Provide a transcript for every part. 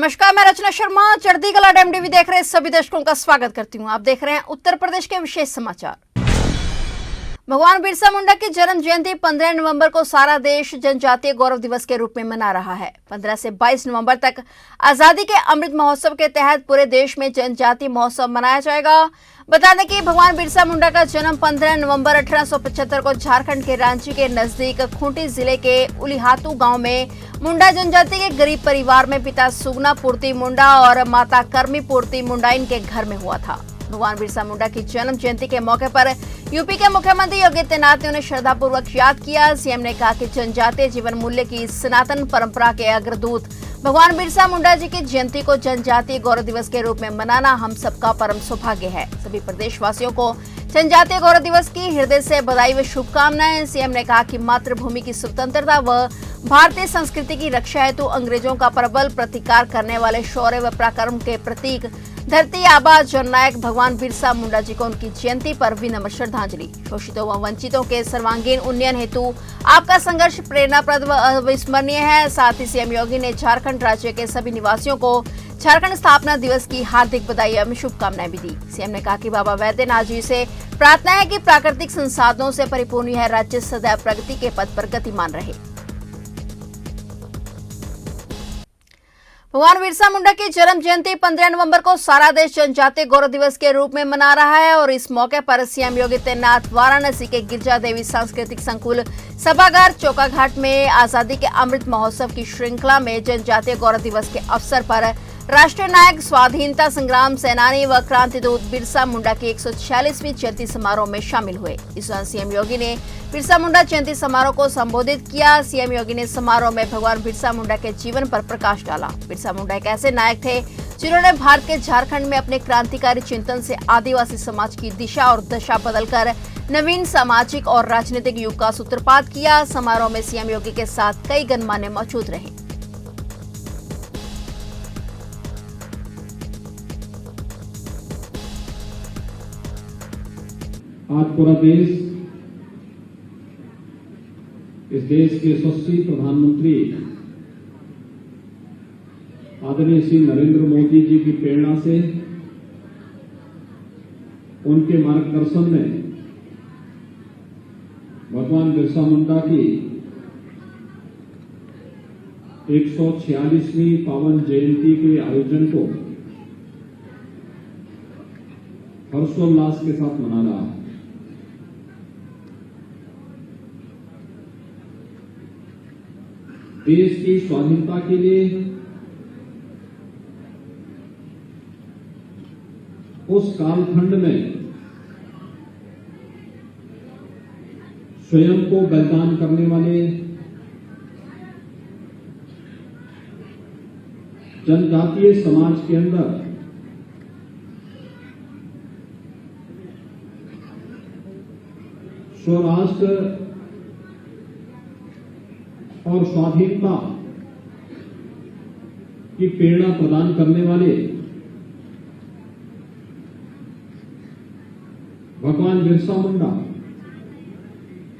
नमस्कार, मैं रचना शर्मा चढ़ती कला टाइम टीवी देख रहे सभी दर्शकों का स्वागत करती हूं। आप देख रहे हैं उत्तर प्रदेश के विशेष समाचार। भगवान बिरसा मुंडा की जन्म जयंती 15 नवंबर को सारा देश जनजातीय गौरव दिवस के रूप में मना रहा है। 15 से 22 नवंबर तक आजादी के अमृत महोत्सव के तहत पूरे देश में जनजातीय महोत्सव मनाया जाएगा। बता दें कि भगवान बिरसा मुंडा का जन्म 15 नवंबर 1875 को झारखंड के रांची के नजदीक खूंटी जिले के उलिहातू गांव में मुंडा जनजाति के गरीब परिवार में पिता सुगना पूर्ति मुंडा और माता कर्मी पूर्ति मुंडा इनके घर में हुआ था। भगवान बिरसा मुंडा की जन्म जयंती के मौके पर यूपी के मुख्यमंत्री योगी आदित्यनाथ ने उन्हें श्रद्धापूर्वक याद किया। सीएम ने कहा कि जनजातीय जीवन मूल्य की सनातन परंपरा के अग्रदूत भगवान बिरसा मुंडा जी की जयंती को जनजातीय गौरव दिवस के रूप में मनाना हम सबका परम सौभाग्य है। सभी प्रदेशवासियों को जनजातीय गौरव दिवस की हृदय से बधाई व शुभकामनाएं। सीएम ने कहा कि मातृभूमि की स्वतंत्रता व भारतीय संस्कृति की रक्षा हेतु अंग्रेजों का प्रबल प्रतिकार करने वाले शौर्य व पराक्रम के प्रतीक धरती आबा जननायक भगवान बिरसा मुंडा जी को उनकी जयंती पर विनम्र श्रद्धांजलि। शोषितों व वंचितों के सर्वांगीण उन्नयन हेतु आपका संघर्ष प्रेरणाप्रद व अविस्मरणीय है। साथ ही सीएम योगी ने झारखंड राज्य के सभी निवासियों को झारखंड स्थापना दिवस की हार्दिक बधाई एवं शुभकामनाएं भी दी। सीएम ने कहा कि बाबा वैद्यनाथ जी से प्रार्थना है कि प्राकृतिक संसाधनों से परिपूर्ण यह राज्य सदैव प्रगति के पथ पर गतिमान रहे। भगवान बिरसा मुंडा की जन्म जयंती 15 नवंबर को सारा देश जनजातीय गौरव दिवस के रूप में मना रहा है और इस मौके पर सीएम योगी आदित्यनाथ वाराणसी के गिरजा देवी सांस्कृतिक संकुल सभागार चौकाघाट में आजादी के अमृत महोत्सव की श्रृंखला में जनजातीय गौरव दिवस के अवसर पर राष्ट्रीय नायक, स्वाधीनता संग्राम सेनानी व क्रांति दूत बिरसा मुंडा की 146वीं जयंती समारोह में शामिल हुए। इस दौरान सीएम योगी ने बिरसा मुंडा जयंती समारोह को संबोधित किया। सीएम योगी ने समारोह में भगवान बिरसा मुंडा के जीवन पर प्रकाश डाला। बिरसा मुंडा एक ऐसे नायक थे जिन्होंने भारत के झारखंड में अपने क्रांतिकारी चिंतन से आदिवासी समाज की दिशा और दशा बदलकर नवीन सामाजिक और राजनीतिक युग का सूत्रपात किया। समारोह में सीएम योगी के साथ कई गणमान्य मौजूद रहे। आज पूरा देश इस देश के यशस्वी प्रधानमंत्री आदरणीय श्री नरेंद्र मोदी जी की प्रेरणा से उनके मार्गदर्शन में भगवान बिरसा मुंडा की 146वीं पावन जयंती के आयोजन को हर्षोल्लास के साथ मना रहा है। देश की स्वाधीनता के लिए उस कालखंड में स्वयं को बलिदान करने वाले जनजातीय समाज के अंदर स्वराष्ट्र और स्वाधीनता की प्रेरणा प्रदान करने वाले भगवान बिरसा मुंडा,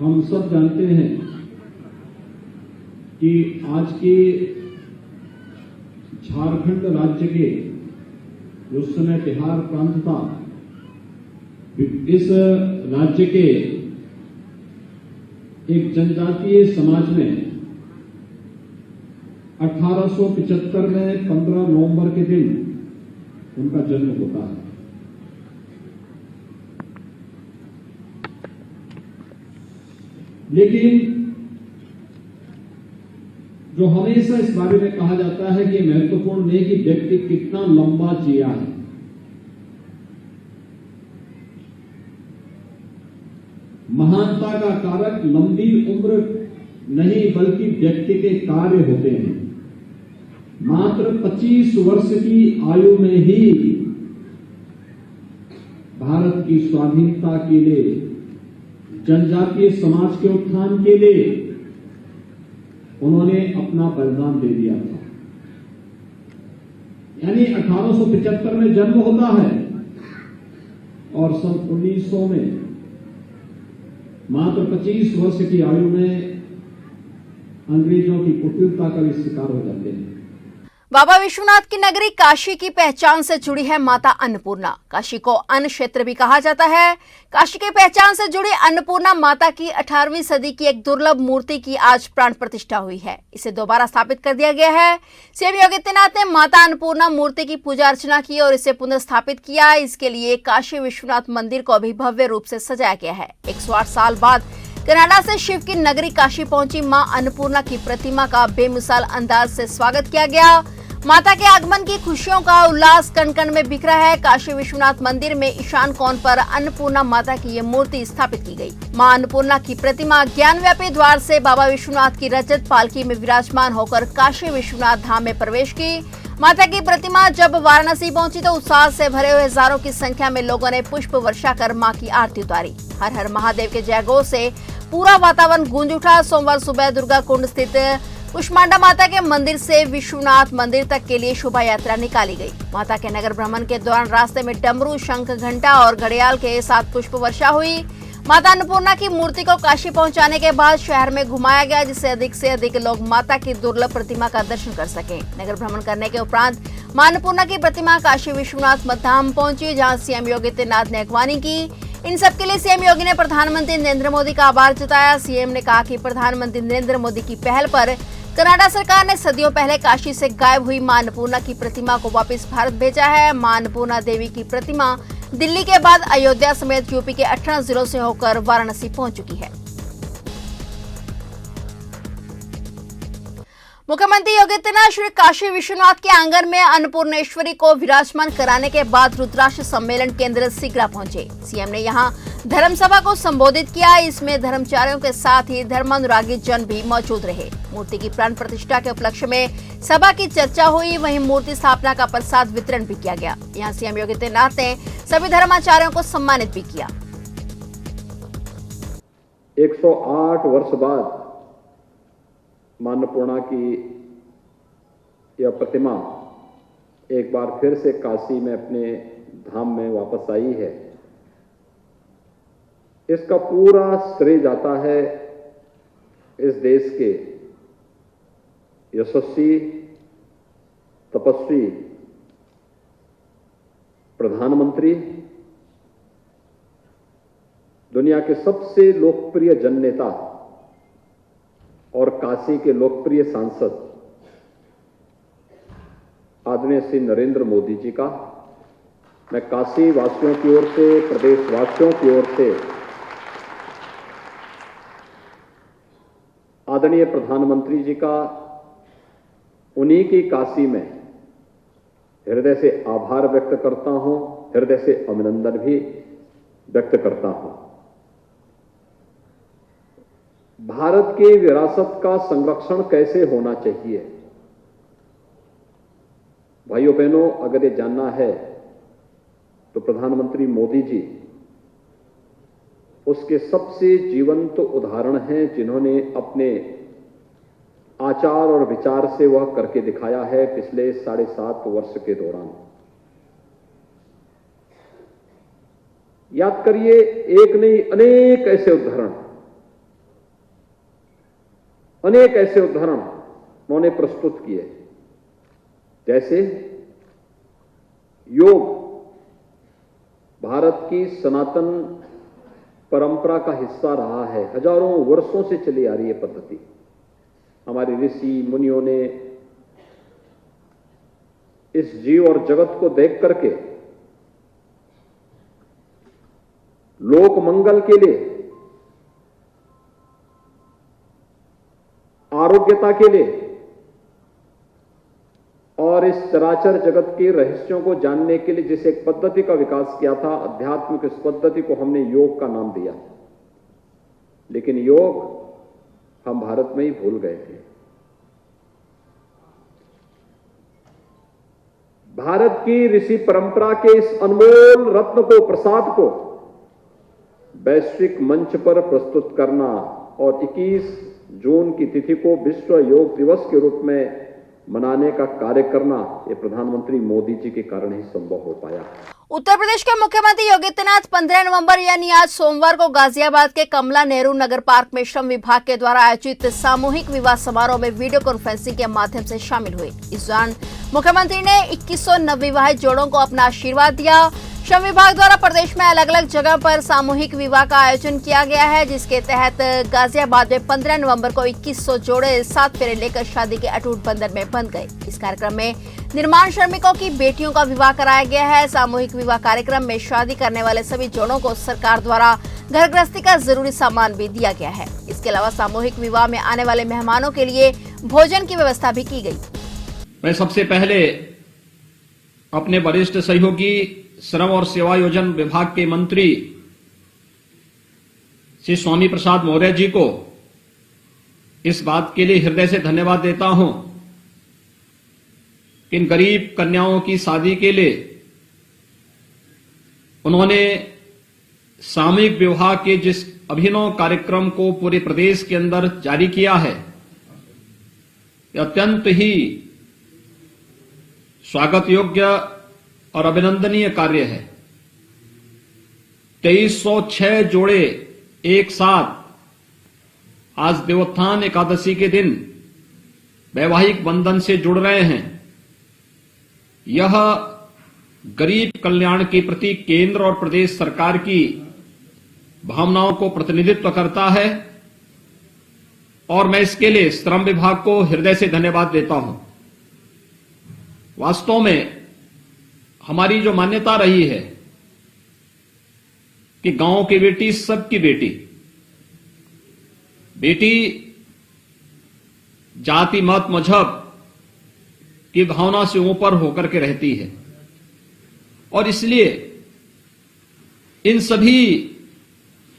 हम सब जानते हैं कि आज के झारखंड राज्य के जो समय बिहार प्रांत था, इस राज्य के एक जनजातीय समाज में 1875 में 15 नवंबर के दिन उनका जन्म होता है। लेकिन जो हमेशा इस बारे में कहा जाता है कि महत्वपूर्ण नहीं कि व्यक्ति कितना लंबा जिया है, महानता का कारक लंबी उम्र नहीं बल्कि व्यक्ति के कार्य होते हैं। मात्र 25 वर्ष की आयु में ही भारत की स्वाधीनता के लिए, जनजातीय समाज के उत्थान के लिए उन्होंने अपना बलिदान दे दिया था। यानी 1875 में जन्म होता है और सन 1900 में मात्र 25 वर्ष की आयु में अंग्रेजों की कुटिलता का भी शिकार हो जाते हैं। बाबा विश्वनाथ की नगरी काशी की पहचान से जुड़ी है माता अन्नपूर्णा। काशी को अन्न क्षेत्र भी कहा जाता है। काशी की पहचान से जुड़ी अन्नपूर्णा माता की 18वीं सदी की एक दुर्लभ मूर्ति की आज प्राण प्रतिष्ठा हुई है। इसे दोबारा स्थापित कर दिया गया है। सीएम योगी आदित्यनाथ ने माता अन्नपूर्णा मूर्ति की पूजा अर्चना की और इसे पुनर्स्थापित किया। इसके लिए काशी विश्वनाथ मंदिर को भी भव्य रूप से सजाया गया है। 108 साल बाद कनाडा से शिव की नगरी काशी पहुंची मां अन्नपूर्णा की प्रतिमा का बेमिसाल अंदाज से स्वागत किया गया। माता के आगमन की खुशियों का उल्लास कण कण में बिखरा है। काशी विश्वनाथ मंदिर में ईशान कोण पर अन्नपूर्णा माता की ये मूर्ति स्थापित की गई। मां अन्नपूर्णा की प्रतिमा ज्ञानव्यापी द्वार से बाबा विश्वनाथ की रजत पालकी में विराजमान होकर काशी विश्वनाथ धाम में प्रवेश की। माता की प्रतिमा जब वाराणसी पहुंची तो उत्साह से भरे हुए हजारों की संख्या में लोगों ने पुष्प वर्षा कर मां की आरती उतारी। हर हर महादेव के जयघोष से पूरा वातावरण गूंज उठा। सोमवार सुबह दुर्गा कुंड स्थित कुष्मांडा माता के मंदिर से विश्वनाथ मंदिर तक के लिए शोभा यात्रा निकाली गई। माता के नगर भ्रमण के दौरान रास्ते में डमरू, शंख, घंटा और घड़ियाल के साथ पुष्प वर्षा हुई। माता अन्नपूर्णा की मूर्ति को काशी पहुंचाने के बाद शहर में घुमाया गया, जिससे अधिक से अधिक लोग माता की दुर्लभ प्रतिमा का दर्शन कर सकें। नगर भ्रमण करने के उपरांत मां अन्नपूर्णा की प्रतिमा काशी विश्वनाथ धाम पहुंची, जहां सीएम योगी आदित्यनाथ ने अगवानी की। इन सबके लिए सीएम योगी ने प्रधानमंत्री नरेंद्र मोदी का आभार जताया। सीएम ने कहा कि प्रधानमंत्री नरेंद्र मोदी की पहल पर कनाडा सरकार ने सदियों पहले काशी से गायब हुई मां अन्नपूर्णा की प्रतिमा को वापस भारत भेजा है। मां अन्नपूर्णा देवी की प्रतिमा दिल्ली के बाद अयोध्या समेत यूपी के 18 जिलों से होकर वाराणसी पहुंच चुकी है। मुख्यमंत्री योगी आदित्यनाथ श्री काशी विश्वनाथ के आंगन में अन्नपूर्णेश्वरी को विराजमान कराने के बाद रुद्राक्ष सम्मेलन केंद्र सिगरा पहुंचे। सीएम ने यहां धर्मसभा को संबोधित किया। इसमें धर्मचार्यों के साथ ही धर्मानुरागी जन भी मौजूद रहे। मूर्ति की प्राण प्रतिष्ठा के उपलक्ष्य में सभा की चर्चा हुई। वहीं मूर्ति स्थापना का प्रसाद वितरण भी किया गया। यहां सीएम योगी आदित्यनाथ ने सभी धर्माचार्यों को सम्मानित भी किया। 108 वर्ष बाद मां अन्नपूर्णा की यह प्रतिमा एक बार फिर से काशी में अपने धाम में वापस आई है। इसका पूरा श्रेय जाता है इस देश के यशस्वी, तपस्वी प्रधानमंत्री, दुनिया के सबसे लोकप्रिय जननेता और काशी के लोकप्रिय सांसद आदरणीय श्री नरेंद्र मोदी जी का मैं काशी वासियों की ओर से, प्रदेशवासियों की ओर से आदरणीय प्रधानमंत्री जी का उन्हीं की काशी में हृदय से आभार व्यक्त करता हूं, हृदय से अभिनंदन भी व्यक्त करता हूं। भारत की विरासत का संरक्षण कैसे होना चाहिए, भाइयों बहनों, अगर ये जानना है तो प्रधानमंत्री मोदी जी उसके सबसे जीवंत उदाहरण हैं, जिन्होंने अपने आचार और विचार से वह करके दिखाया है पिछले 7.5 वर्ष के दौरान। याद करिए, एक नहीं अनेक ऐसे उदाहरण उन्होंने प्रस्तुत किए। जैसे योग भारत की सनातन परंपरा का हिस्सा रहा है। हजारों वर्षों से चली आ रही है पद्धति। हमारे ऋषि मुनियों ने इस जीव और जगत को देख करके लोक मंगल के लिए, आरोग्यता के लिए और इस चराचर जगत के रहस्यों को जानने के लिए जिस एक पद्धति का विकास किया था, अध्यात्मिक इस पद्धति को हमने योग का नाम दिया। लेकिन योग हम भारत में ही भूल गए थे। भारत की ऋषि परंपरा के इस अनमोल रत्न को, प्रसाद को वैश्विक मंच पर प्रस्तुत करना और 21 जून की तिथि को विश्व योग दिवस के रूप में मनाने का कार्य करना, ये प्रधानमंत्री मोदी जी के कारण ही संभव हो पाया। उत्तर प्रदेश के मुख्यमंत्री योगी आदित्यनाथ 15 नवंबर यानी आज सोमवार को गाजियाबाद के कमला नेहरू नगर पार्क में श्रम विभाग के द्वारा आयोजित सामूहिक विवाह समारोह में वीडियो कॉन्फ्रेंसिंग के माध्यम से शामिल हुए। इस दौरान मुख्यमंत्री ने 2100 नवविवाहित जोड़ों को अपना आशीर्वाद दिया। श्रम विभाग द्वारा प्रदेश में अलग अलग जगह पर सामूहिक विवाह का आयोजन किया गया है, जिसके तहत गाजियाबाद में 15 नवंबर को 2100 जोड़े 7 फेरे लेकर शादी के अटूट बंधन में बंध गए। इस कार्यक्रम में निर्माण श्रमिकों की बेटियों का विवाह कराया गया है। सामूहिक विवाह कार्यक्रम में शादी करने वाले सभी जोड़ों को सरकार द्वारा घर गृहस्थी का जरूरी सामान भी दिया गया है। इसके अलावा सामूहिक विवाह में आने वाले मेहमानों के लिए भोजन की व्यवस्था भी की गई। मैं सबसे पहले अपने वरिष्ठ सहयोगी श्रम और सेवा योजन विभाग के मंत्री श्री स्वामी प्रसाद मौर्य जी को इस बात के लिए हृदय से धन्यवाद देता हूं कि इन गरीब कन्याओं की शादी के लिए उन्होंने सामूहिक विवाह के जिस अभिनव कार्यक्रम को पूरे प्रदेश के अंदर जारी किया है, यह अत्यंत ही स्वागत योग्य और अभिनंदनीय कार्य है। 2306 जोड़े एक साथ आज देवोत्थान एकादशी के दिन वैवाहिक बंधन से जुड़ रहे हैं। यह गरीब कल्याण के प्रति केंद्र और प्रदेश सरकार की भावनाओं को प्रतिनिधित्व करता है और मैं इसके लिए श्रम विभाग को हृदय से धन्यवाद देता हूं। वास्तव में हमारी जो मान्यता रही है कि गांव की बेटी सबकी बेटी, बेटी जाति मत मजहब की भावना से ऊपर होकर के रहती है और इसलिए इन सभी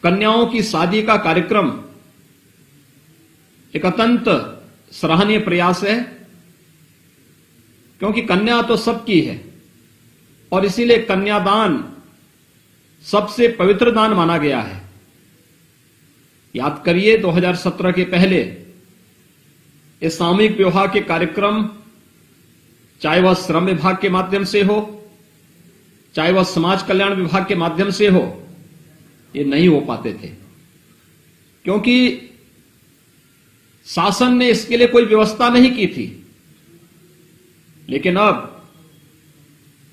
कन्याओं की शादी का कार्यक्रम एक अत्यंत सराहनीय प्रयास है, क्योंकि कन्या तो सबकी है और इसीलिए कन्यादान सबसे पवित्र दान माना गया है। याद करिए 2017 के पहले इस सामूहिक विवाह के कार्यक्रम चाहे वह श्रम विभाग के माध्यम से हो, चाहे वह समाज कल्याण विभाग के माध्यम से हो, ये नहीं हो पाते थे, क्योंकि शासन ने इसके लिए कोई व्यवस्था नहीं की थी। लेकिन अब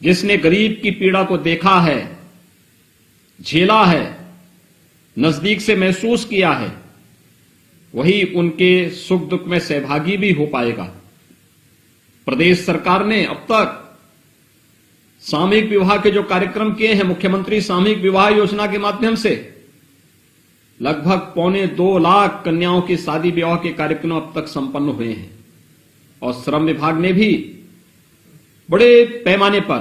जिसने गरीब की पीड़ा को देखा है, झेला है, नजदीक से महसूस किया है, वही उनके सुख दुख में सहभागी भी हो पाएगा। प्रदेश सरकार ने अब तक सामूहिक विवाह के जो कार्यक्रम किए हैं, मुख्यमंत्री सामूहिक विवाह योजना के माध्यम से लगभग 2.25 लाख कन्याओं की शादी विवाह के कार्यक्रम अब तक संपन्न हुए हैं और श्रम विभाग ने भी बड़े पैमाने पर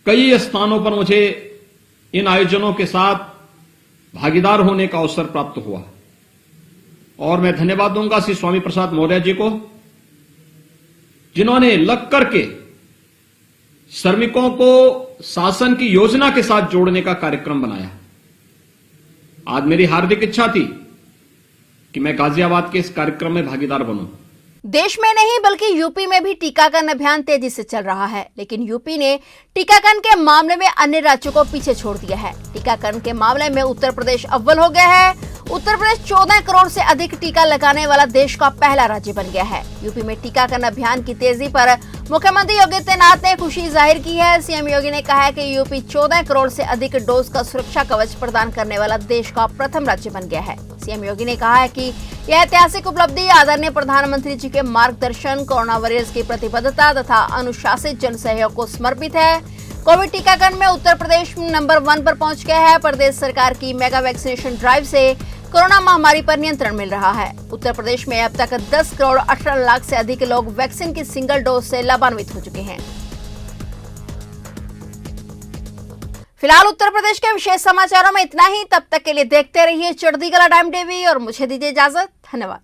कई स्थानों पर मुझे इन आयोजनों के साथ भागीदार होने का अवसर प्राप्त हुआ और मैं धन्यवाद दूंगा श्री स्वामी प्रसाद मौर्य जी को, जिन्होंने लग करके श्रमिकों को शासन की योजना के साथ जोड़ने का कार्यक्रम बनाया। आज मेरी हार्दिक इच्छा थी कि मैं गाजियाबाद के इस कार्यक्रम में भागीदार बनूं। देश में नहीं बल्कि यूपी में भी टीकाकरण अभियान तेजी से चल रहा है, लेकिन यूपी ने टीकाकरण के मामले में अन्य राज्यों को पीछे छोड़ दिया है। टीकाकरण के मामले में उत्तर प्रदेश अव्वल हो गया है। उत्तर प्रदेश 14 करोड़ से अधिक टीका लगाने वाला देश का पहला राज्य बन गया है। यूपी में टीकाकरण अभियान की तेजी पर मुख्यमंत्री योगी आदित्यनाथ ने खुशी जाहिर की है। सीएम योगी ने कहा है कि यूपी 14 करोड़ से अधिक डोज का सुरक्षा कवच प्रदान करने वाला देश का प्रथम राज्य बन गया है। सीएम योगी ने कहा है कि यह ऐतिहासिक उपलब्धि आदरणीय प्रधानमंत्री जी के मार्गदर्शन, कोरोना वॉरियर्स की प्रतिबद्धता तथा अनुशासित जन सहयोग को समर्पित है। कोविड टीकाकरण में उत्तर प्रदेश नंबर 1 पर पहुंच गया है। प्रदेश सरकार की मेगा वैक्सीनेशन ड्राइव से कोरोना महामारी पर नियंत्रण मिल रहा है। उत्तर प्रदेश में अब तक 10 करोड़ 18 लाख से अधिक लोग वैक्सीन की सिंगल डोज से लाभान्वित हो चुके हैं। फिलहाल उत्तर प्रदेश के विशेष समाचारों में इतना ही। तब तक के लिए देखते रहिए चढ़ती कला टाइम टीवी और मुझे दीजिए इजाजत। धन्यवाद।